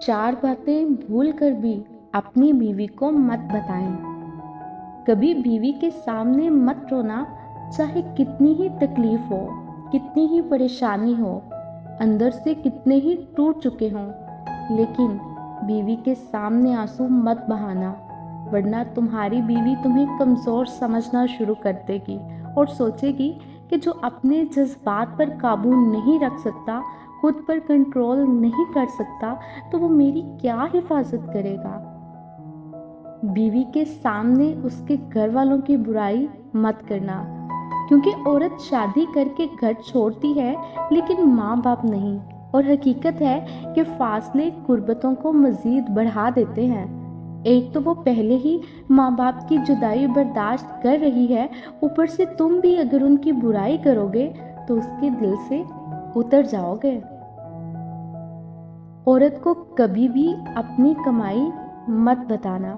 4 बातें भूल कर भी अपनी बीवी को मत बताएं। कभी बीवी के सामने मत रोना, चाहे कितनी ही तकलीफ हो, कितनी ही परेशानी हो, अंदर से कितने ही टूट चुके हों, लेकिन बीवी के सामने आंसू मत बहाना, वरना तुम्हारी बीवी तुम्हें कमज़ोर समझना शुरू कर देगी और सोचेगी कि जो अपने जज्बात पर काबू नहीं रख सकता, खुद पर कंट्रोल नहीं कर सकता, तो वो मेरी क्या हिफाजत करेगा। बीवी के सामने उसके घर वालों की बुराई मत करना, क्योंकि औरत शादी करके घर छोड़ती है लेकिन माँ बाप नहीं। और हकीकत है कि फासले गुर्बतों को मज़ीद बढ़ा देते हैं। एक तो वो पहले ही माँ बाप की जुदाई बर्दाश्त कर रही है, ऊपर से तुम भी अगर उनकी बुराई करोगे तो उसके दिल से उतर जाओगे। औरत को कभी भी अपनी कमाई मत बताना,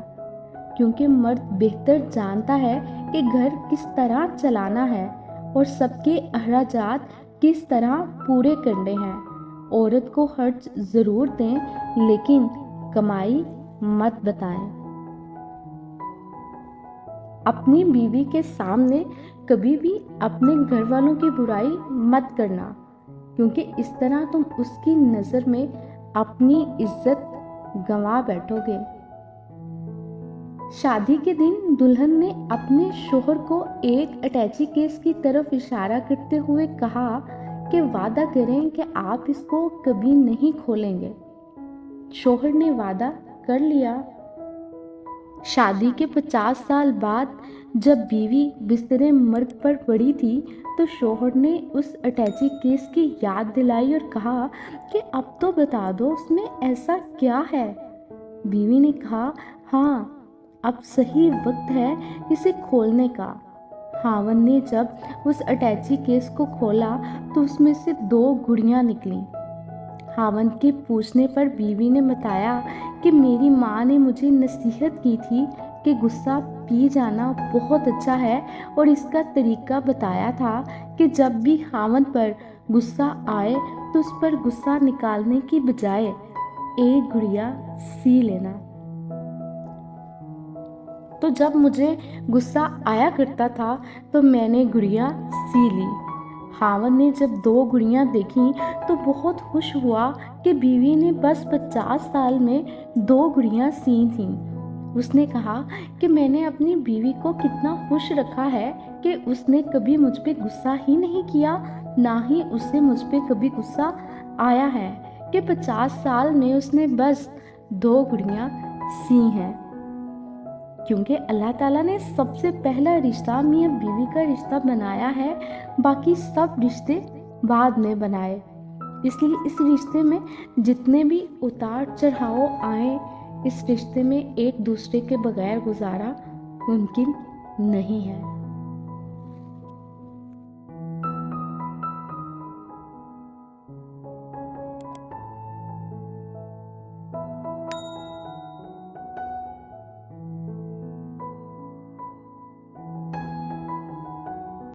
क्योंकि मर्द बेहतर जानता है कि घर किस तरह चलाना है और सबके अखराजात किस तरह पूरे करने हैं। औरत को खर्च ज़रूर दें, लेकिन कमाई मत बताएं। अपनी बीवी के सामने कभी भी अपने घर वालों की बुराई मत करना, क्योंकि इस तरह तुम उसकी नज़र में अपनी इज्जत गंवा बैठोगे। शादी के दिन दुल्हन ने अपने शोहर को एक अटैची केस की तरफ इशारा करते हुए कहा कि वादा करें कि आप इसको कभी नहीं खोलेंगे। शोहर ने वादा कर लिया। शादी के 50 साल बाद जब बीवी बिस्तरे मर्ग पर पड़ी थी, तो शोहर ने उस अटैची केस की याद दिलाई और कहा कि अब तो बता दो उसमें ऐसा क्या है। बीवी ने कहा, हाँ, अब सही वक्त है इसे खोलने का। हावन ने जब उस अटैची केस को खोला तो उसमें से 2 गुड़ियां निकलीं। हावन के पूछने पर बीवी ने बताया कि मेरी माँ ने मुझे नसीहत की थी कि गुस्सा पी जाना बहुत अच्छा है, और इसका तरीका बताया था कि जब भी हावन पर गुस्सा आए तो उस पर गुस्सा निकालने की बजाय एक गुड़िया सी लेना। तो जब मुझे गुस्सा आया करता था तो मैंने गुड़िया सी ली। हावन ने जब 2 गुड़ियाँ देखीं तो बहुत खुश हुआ कि बीवी ने बस 50 साल में 2 गुड़ियाँ सी थीं। उसने कहा कि मैंने अपनी बीवी को कितना खुश रखा है कि उसने कभी मुझ पे गुस्सा ही नहीं किया, ना ही उससे मुझ पे कभी गुस्सा आया है कि 50 साल में उसने बस 2 गुड़ियाँ सी हैं। क्योंकि अल्लाह ताला ने सबसे पहला रिश्ता मियाँ बीवी का रिश्ता बनाया है, बाकी सब रिश्ते बाद में बनाए। इसलिए इस रिश्ते में जितने भी उतार चढ़ाव आए, इस रिश्ते में एक दूसरे के बगैर गुजारा मुमकिन नहीं है।